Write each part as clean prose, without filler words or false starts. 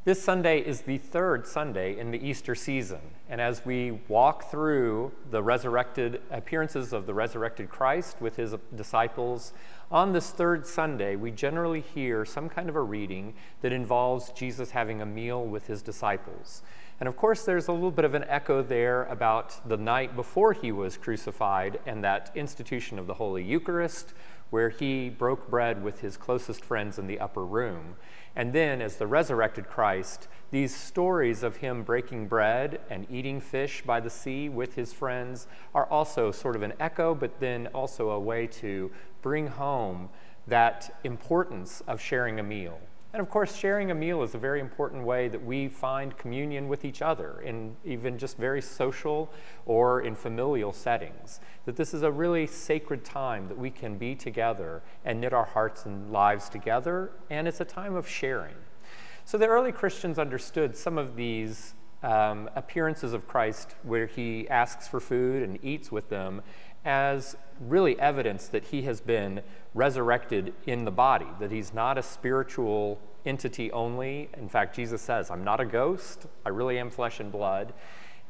This Sunday is the third Sunday in the Easter season, and as we walk through the appearances of the resurrected Christ with his disciples, on this third Sunday, we generally hear some kind of a reading that involves Jesus having a meal with his disciples. And of course, there's a little bit of an echo there about the night before he was crucified and that institution of the Holy Eucharist, where he broke bread with his closest friends in the upper room. And then, as the resurrected Christ, these stories of him breaking bread and eating fish by the sea with his friends are also sort of an echo, but then also a way to bring home that importance of sharing a meal. And of course, sharing a meal is a very important way that we find communion with each other in even just very social or in familial settings. That this is a really sacred time that we can be together and knit our hearts and lives together, and it's a time of sharing. So the early Christians understood some of these appearances of Christ where he asks for food and eats with them as really evidence that he has been resurrected in the body, that he's not a spiritual entity only. In fact, Jesus says, I'm not a ghost, I really am flesh and blood.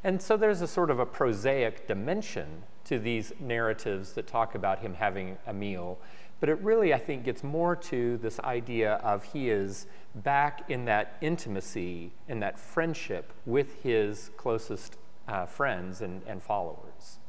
And so there's a sort of a prosaic dimension to these narratives that talk about him having a meal. But it really, I think, gets more to this idea of he is back in that intimacy, in that friendship with his closest friends and followers.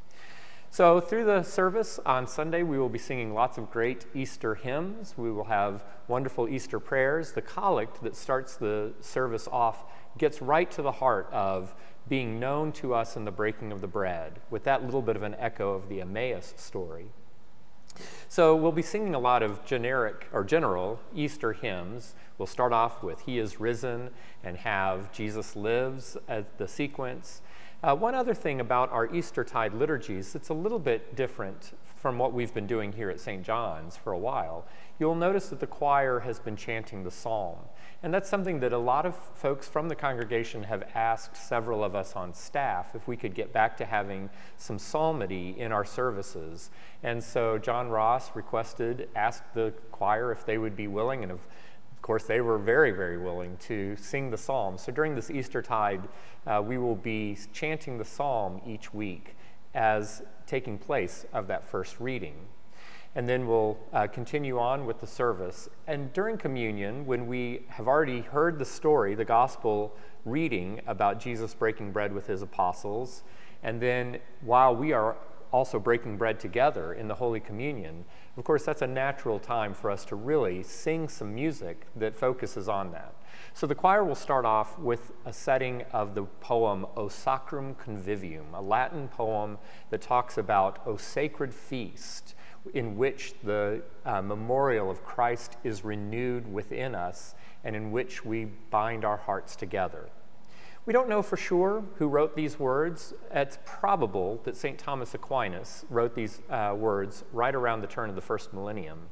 So through the service on Sunday, we will be singing lots of great Easter hymns. We will have wonderful Easter prayers. The collect that starts the service off gets right to the heart of being known to us in the breaking of the bread, with that little bit of an echo of the Emmaus story. So we'll be singing a lot of generic or general Easter hymns. We'll start off with He is Risen and have Jesus Lives as the sequence. One other thing about our Eastertide liturgies that's a little bit different from what we've been doing here at St. John's for a while, you'll notice that the choir has been chanting the psalm. And that's something that a lot of folks from the congregation have asked several of us on staff if we could get back to having some psalmody in our services. And so John Ross asked the choir if they would be willing, and of course, they were very, very willing to sing the psalm. So during this Eastertide, we will be chanting the psalm each week as taking place of that first reading. And then we'll continue on with the service. And during communion, when we have already heard the story, the gospel reading about Jesus breaking bread with his apostles, and then while we are also breaking bread together in the Holy Communion, of course, that's a natural time for us to really sing some music that focuses on that. So the choir will start off with a setting of the poem O Sacrum Convivium, a Latin poem that talks about O Sacred Feast, in which the memorial of Christ is renewed within us and in which we bind our hearts together. We don't know for sure who wrote these words. It's probable that St. Thomas Aquinas wrote these words right around the turn of the first millennium.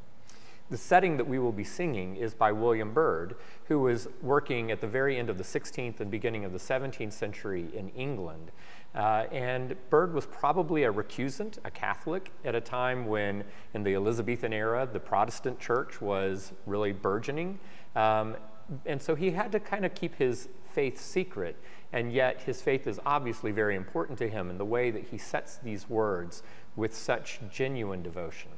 The setting that we will be singing is by William Byrd, who was working at the very end of the 16th and beginning of the 17th century in England. And Byrd was probably a recusant, a Catholic, at a time when, in the Elizabethan era, the Protestant church was really burgeoning. And so he had to kind of keep his faith secret, and yet his faith is obviously very important to him in the way that he sets these words with such genuine devotion.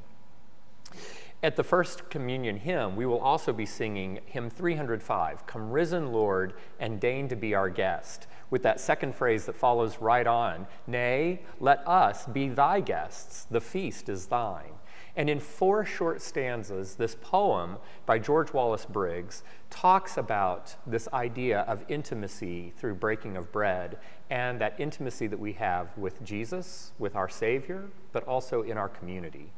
At the first communion hymn, we will also be singing hymn 305, Come Risen Lord, and Deign to be our guest, with that second phrase that follows right on, Nay, let us be thy guests, the feast is thine. And in 4 short stanzas, this poem by George Wallace Briggs talks about this idea of intimacy through breaking of bread and that intimacy that we have with Jesus, with our Savior, but also in our community.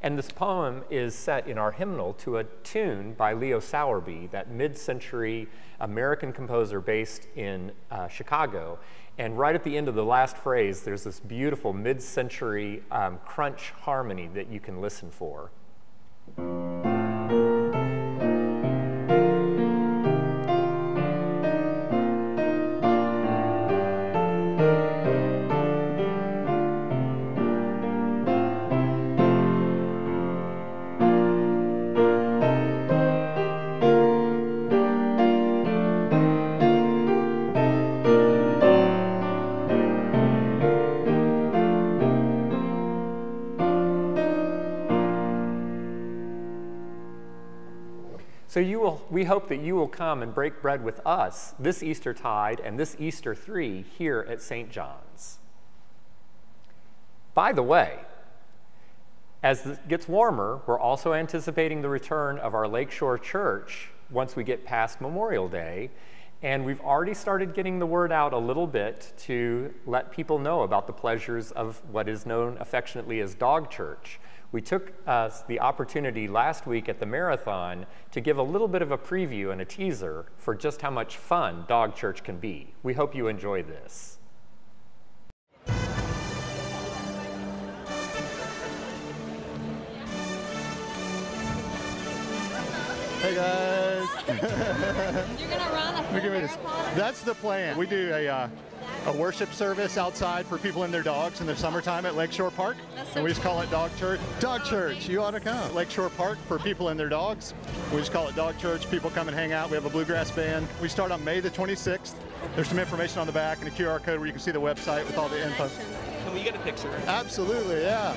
And this poem is set in our hymnal to a tune by Leo Sowerby, that mid-century American composer based in Chicago. And right at the end of the last phrase, there's this beautiful mid-century crunch harmony that you can listen for. So we hope that you will come and break bread with us this Eastertide and this Easter 3 here at St. John's. By the way, as it gets warmer, we're also anticipating the return of our Lakeshore Church once we get past Memorial Day. And we've already started getting the word out a little bit to let people know about the pleasures of what is known affectionately as Dog Church. We took the opportunity last week at the marathon to give a little bit of a preview and a teaser for just how much fun Dog Church can be. We hope you enjoy this. Hey guys. You're gonna run a full marathon? That's the plan. We do a worship service outside for people and their dogs in the summertime at Lakeshore Park. And we just call it Dog Church. Dog Church, you ought to come. Lakeshore Park for people and their dogs. We just call it Dog Church. People come and hang out. We have a bluegrass band. We start on May the 26th. There's some information on the back and a QR code where you can see the website with all the info. Can we get a picture? Absolutely, yeah.